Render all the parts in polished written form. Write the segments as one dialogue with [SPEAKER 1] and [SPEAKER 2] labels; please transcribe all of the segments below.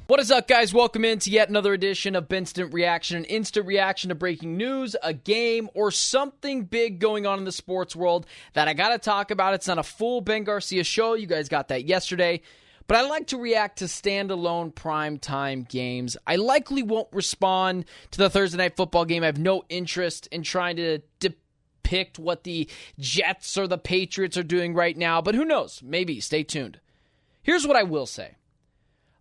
[SPEAKER 1] What is up, guys? Welcome into yet another edition of Benstant Reaction, an instant reaction to breaking news, a game, or something big going on in the sports world that I gotta talk about. It's not a full Ben Garcia show. You guys got that yesterday. But I like to react to standalone primetime games. I likely won't respond to the Thursday Night Football game. I have no interest in trying to depict what the Jets or the Patriots are doing right now. But who knows? Maybe. Stay tuned. Here's what I will say.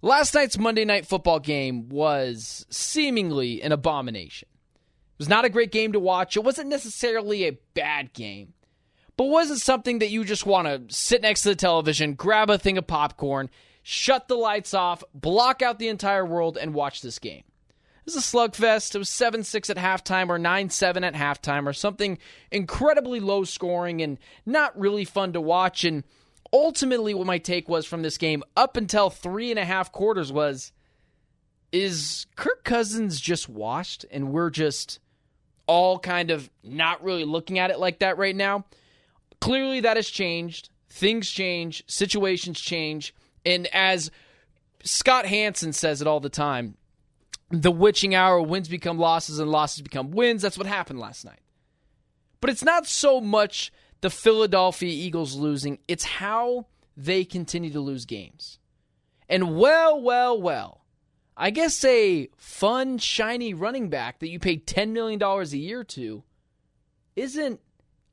[SPEAKER 1] Last night's Monday Night Football game was seemingly an abomination. It was not a great game to watch. It wasn't necessarily a bad game, but wasn't something that you just want to sit next to the television, grab a thing of popcorn, shut the lights off, block out the entire world, and watch this game. It was a slugfest. It was 7-6 at halftime or 9-7 at halftime or something incredibly low scoring and not really fun to watch. And ultimately, what my take was from this game up until 3.5 quarters was, is Kirk Cousins just washed and we're just all kind of not really looking at it like that right now? Clearly, that has changed. Things change. Situations change. And as Scott Hansen says it all the time, the witching hour, wins become losses and losses become wins. That's what happened last night. But it's not so much the Philadelphia Eagles losing, it's how they continue to lose games. And well, I guess a fun, shiny running back that you paid $10 million a year to isn't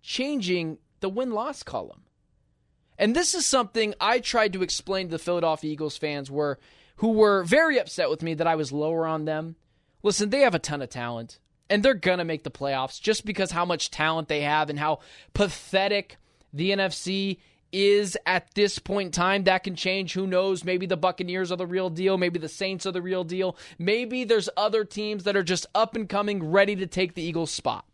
[SPEAKER 1] changing the win-loss column. And this is something I tried to explain to the Philadelphia Eagles fans who were very upset with me that I was lower on them. Listen, they have a ton of talent. And they're going to make the playoffs just because how much talent they have and how pathetic the NFC is at this point in time. That can change. Who knows? Maybe the Buccaneers are the real deal. Maybe the Saints are the real deal. Maybe there's other teams that are just up and coming, ready to take the Eagles' spot.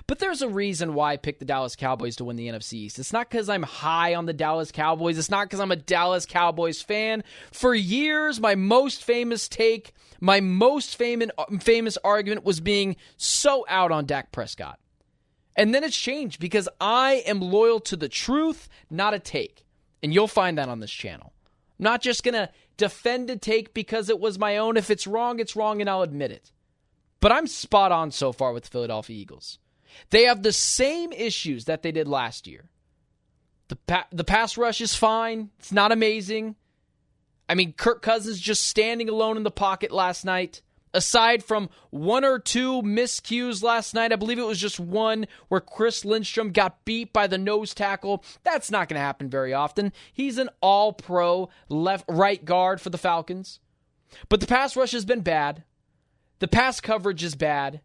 [SPEAKER 1] But there's a reason why I picked the Dallas Cowboys to win the NFC East. It's not because I'm high on the Dallas Cowboys. It's not because I'm a Dallas Cowboys fan. For years, my most famous take, my most famous argument was being so out on Dak Prescott. And then it's changed because I am loyal to the truth, not a take. And you'll find that on this channel. I'm not just going to defend a take because it was my own. If it's wrong, and I'll admit it. But I'm spot on so far with the Philadelphia Eagles. They have the same issues that they did last year. The pass rush is fine. It's not amazing. I mean, Kirk Cousins just standing alone in the pocket last night. Aside from one or two miscues last night, I believe it was just one where Chris Lindstrom got beat by the nose tackle. That's not going to happen very often. He's an all-pro right guard for the Falcons. But the pass rush has been bad. The pass coverage is bad.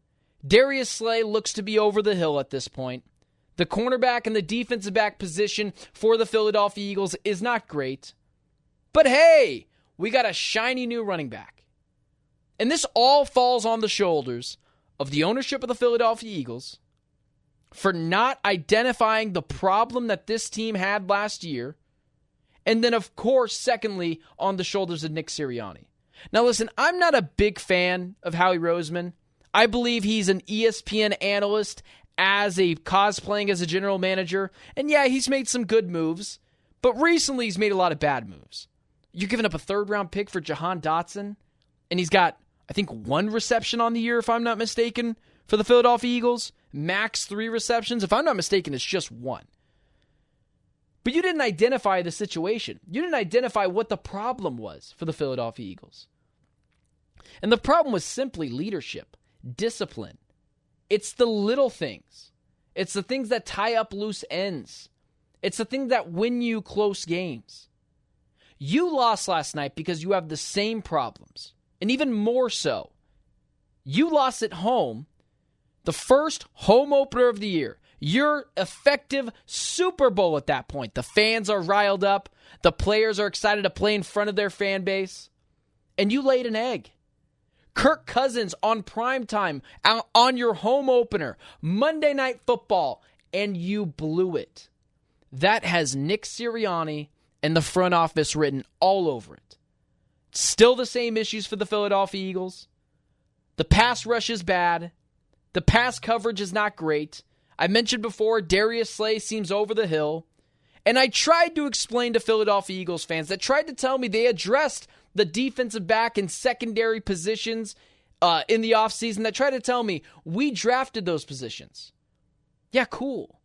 [SPEAKER 1] Darius Slay looks to be over the hill at this point. The cornerback and the defensive back position for the Philadelphia Eagles is not great. But hey, we got a shiny new running back. And this all falls on the shoulders of the ownership of the Philadelphia Eagles for not identifying the problem that this team had last year. And then, of course, secondly, on the shoulders of Nick Sirianni. Now listen, I'm not a big fan of Howie Roseman. I believe he's an ESPN analyst cosplaying as a general manager. And yeah, he's made some good moves, but recently he's made a lot of bad moves. You're giving up a third-round pick for Jahan Dotson, and he's got, I think, 1 reception on the year, if I'm not mistaken, for the Philadelphia Eagles. Max 3 receptions. If I'm not mistaken, it's just 1. But you didn't identify the situation. You didn't identify what the problem was for the Philadelphia Eagles. And the problem was simply leadership, discipline. It's the little things. It's the things that tie up loose ends. It's the things that win you close games. You lost last night because you have the same problems. And even more so, you lost at home, the first home opener of the year. Your effective Super Bowl at that point. The fans are riled up. The players are excited to play in front of their fan base. And you laid an egg. Kirk Cousins on primetime, on your home opener, Monday Night Football, and you blew it. That has Nick Sirianni and the front office written all over it. Still the same issues for the Philadelphia Eagles. The pass rush is bad. The pass coverage is not great. I mentioned before, Darius Slay seems over the hill. And I tried to explain to Philadelphia Eagles fans that tried to tell me they addressed the defensive back and secondary positions in the offseason that try to tell me we drafted those positions. Yeah, cool.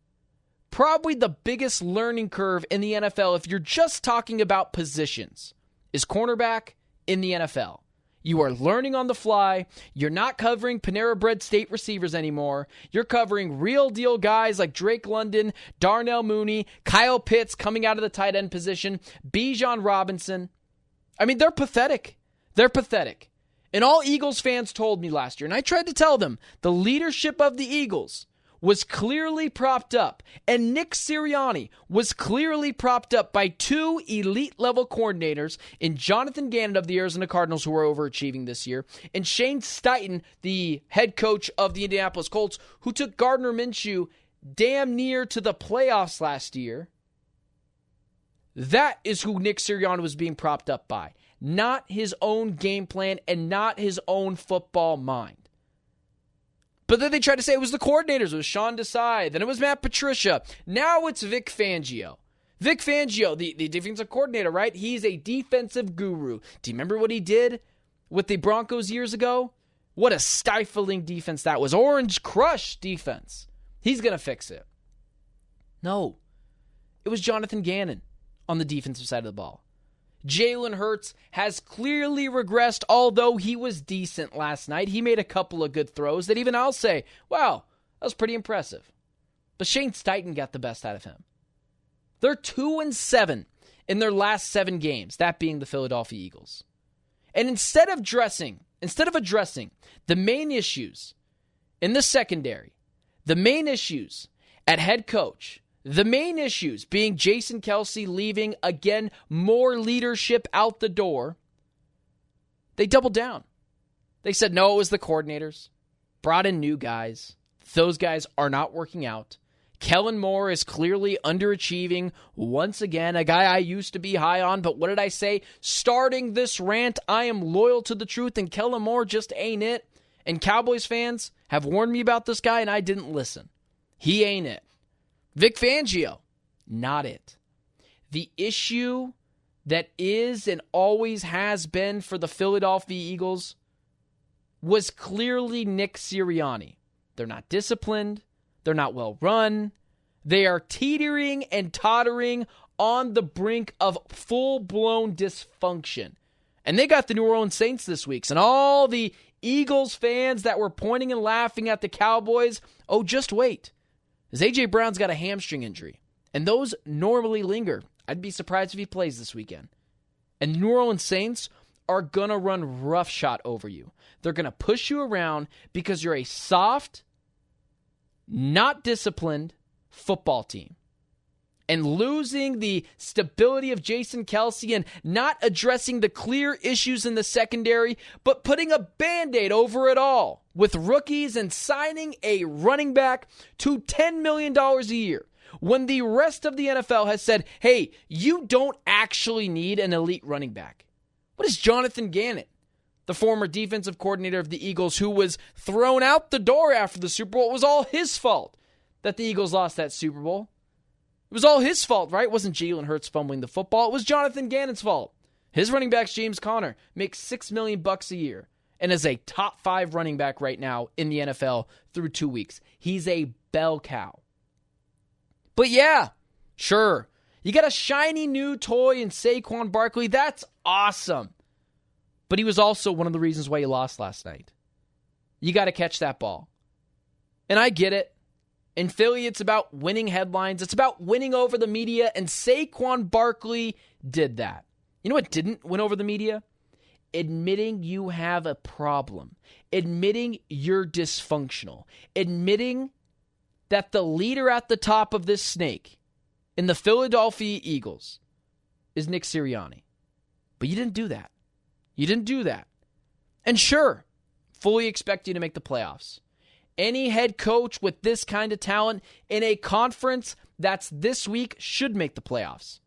[SPEAKER 1] Probably the biggest learning curve in the NFL, if you're just talking about positions, is cornerback in the NFL. You are learning on the fly. You're not covering Panera Bread State receivers anymore. You're covering real deal guys like Drake London, Darnell Mooney, Kyle Pitts coming out of the tight end position, Bijan Robinson. I mean, they're pathetic. They're pathetic. And all Eagles fans told me last year, and I tried to tell them, the leadership of the Eagles was clearly propped up, and Nick Sirianni was clearly propped up by two elite-level coordinators in Jonathan Gannon of the Arizona Cardinals, who are overachieving this year, and Shane Steichen, the head coach of the Indianapolis Colts, who took Gardner Minshew damn near to the playoffs last year. That is who Nick Sirianni was being propped up by, not his own game plan and not his own football mind. But then they tried to say it was the coordinators. It was Sean Desai. Then it was Matt Patricia. Now it's Vic Fangio. Vic Fangio, the defensive coordinator, right? He's a defensive guru. Do you remember what he did with the Broncos years ago? What a stifling defense that was. Orange Crush defense. He's going to fix it. No. It was Jonathan Gannon on the defensive side of the ball. Jalen Hurts has clearly regressed, although he was decent last night. He made a couple of good throws that even I'll say, wow, that was pretty impressive. But Shane Steichen got the best out of him. They're 2-7 in their last 7 games, that being the Philadelphia Eagles. And instead of addressing the main issues in the secondary, the main issues at head coach, the main issues being Jason Kelce leaving, again, more leadership out the door, they doubled down. They said, no, it was the coordinators. Brought in new guys. Those guys are not working out. Kellen Moore is clearly underachieving. Once again, a guy I used to be high on, but what did I say? Starting this rant, I am loyal to the truth, and Kellen Moore just ain't it. And Cowboys fans have warned me about this guy, and I didn't listen. He ain't it. Vic Fangio, not it. The issue that is and always has been for the Philadelphia Eagles was clearly Nick Sirianni. They're not disciplined. They're not well run. They are teetering and tottering on the brink of full-blown dysfunction. And they got the New Orleans Saints this week. And all the Eagles fans that were pointing and laughing at the Cowboys, oh, just wait. Because A.J. Brown's got a hamstring injury. And those normally linger. I'd be surprised if he plays this weekend. And the New Orleans Saints are going to run roughshod over you. They're going to push you around because you're a soft, not disciplined football team. And losing the stability of Jason Kelce and not addressing the clear issues in the secondary, but putting a Band-Aid over it all with rookies and signing a running back to $10 million a year. When the rest of the NFL has said, hey, you don't actually need an elite running back. What is Jonathan Gannon, the former defensive coordinator of the Eagles, who was thrown out the door after the Super Bowl? It was all his fault that the Eagles lost that Super Bowl. It was all his fault, right? It wasn't Jalen Hurts fumbling the football. It was Jonathan Gannon's fault. His running back's James Conner, makes $6 million a year and is a top 5 running back right now in the NFL through 2 weeks. He's a bell cow. But yeah, sure, you got a shiny new toy in Saquon Barkley. That's awesome. But he was also one of the reasons why you lost last night. You got to catch that ball. And I get it. In Philly, it's about winning headlines. It's about winning over the media, and Saquon Barkley did that. You know what didn't win over the media? Admitting you have a problem. Admitting you're dysfunctional. Admitting that the leader at the top of this snake in the Philadelphia Eagles is Nick Sirianni. But you didn't do that. You didn't do that. And sure, fully expect you to make the playoffs. Any head coach with this kind of talent in a conference that's this week should make the playoffs.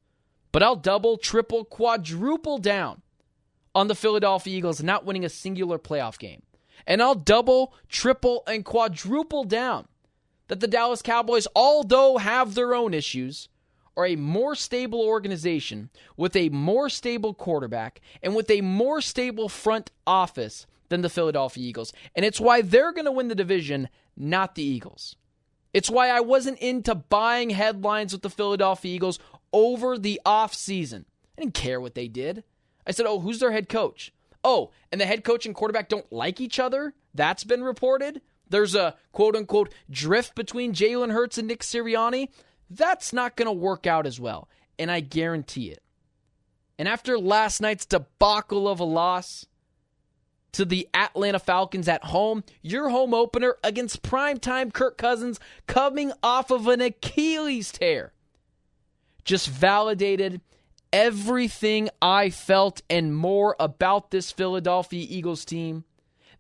[SPEAKER 1] But I'll double, triple, quadruple down on the Philadelphia Eagles not winning a singular playoff game. And I'll double, triple, and quadruple down that the Dallas Cowboys, although have their own issues, are a more stable organization with a more stable quarterback and with a more stable front office than the Philadelphia Eagles. And it's why they're going to win the division, not the Eagles. It's why I wasn't into buying headlines with the Philadelphia Eagles over the offseason. I didn't care what they did. I said, oh, who's their head coach? Oh, and the head coach and quarterback don't like each other? That's been reported. There's a quote-unquote drift between Jalen Hurts and Nick Sirianni. That's not going to work out as well, and I guarantee it. And after last night's debacle of a loss to the Atlanta Falcons at home, your home opener against primetime Kirk Cousins coming off of an Achilles tear, just validated everything I felt and more about this Philadelphia Eagles team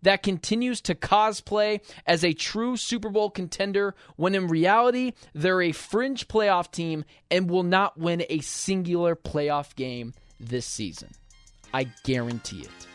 [SPEAKER 1] that continues to cosplay as a true Super Bowl contender when in reality they're a fringe playoff team and will not win a singular playoff game this season. I guarantee it.